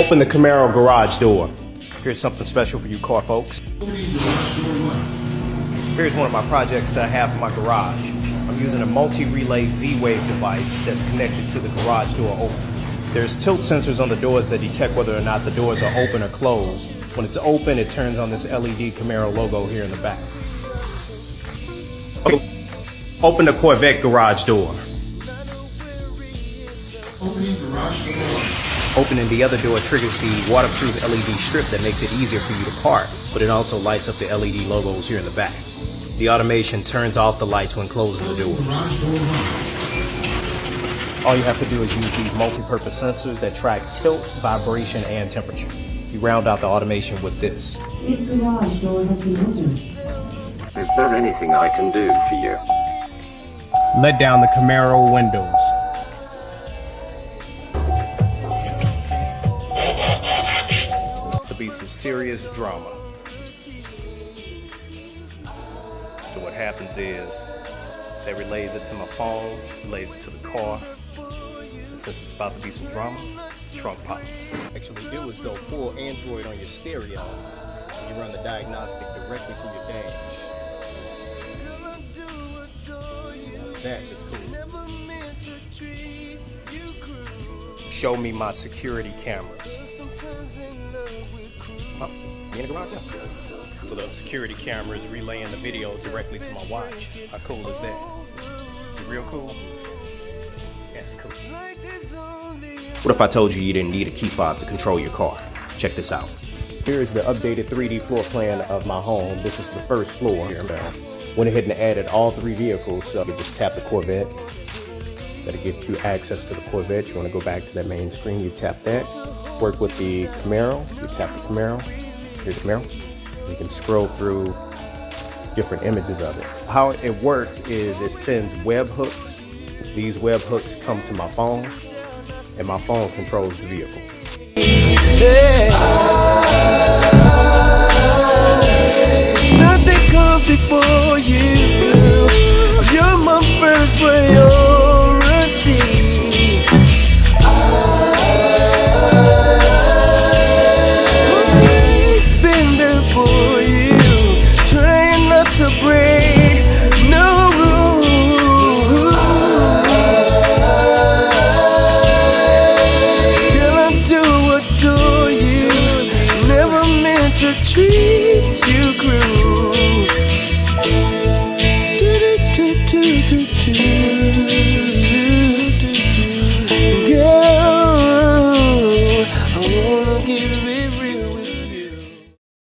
Open the Camaro garage door. Here's something special for you car folks. Here's one of my projects that I have for my garage. I'm using a multi-relay Z-Wave device that's connected to the garage door opener. There's tilt sensors on the doors that detect whether or not the doors are open or closed. When it's open, it turns on this LED Camaro logo here in the back. Open the Corvette garage door. Opening the other door triggers the waterproof LED strip that makes it easier for you to park, but it also lights up the LED logos here in the back. The automation turns off the lights when closing the doors. All you have to do is use these multi-purpose sensors that track tilt, vibration, and temperature. You round out the automation with this. Is there anything I can do for you? Let down the Camaro windows. There'll be some serious drama. So what happens is, that relays it to my phone, relays it to the car, and since it's about to be some drama, trunk pops. Actually do is go full Android on your stereo, and you run the diagnostic directly through your dash. That is cool. Show me my security cameras. Oh, you in the garage now? So the security camera is relaying the video directly to my watch. How cool is that? Real cool? That's cool. What if I told you you didn't need a key fob to control your car? Check this out. Here is the updated 3D floor plan of my home. This is the first floor here now. Went ahead and added all 3 vehicles, so you just tap the Corvette. That'll get you access to the Corvette. You want to go back to that main screen, you tap that. Work with the Camaro, you tap the Camaro. Here's the Camaro. You can scroll through different images of it. How it works is it sends web hooks. These web hooks come to my phone, and my phone controls the vehicle. Nothing comes before you, girl. You're my first priority. Always been there for you, trying not to break no rules. Girl, I do adore you, never meant to treat you cruel. Girl, I wanna give it real.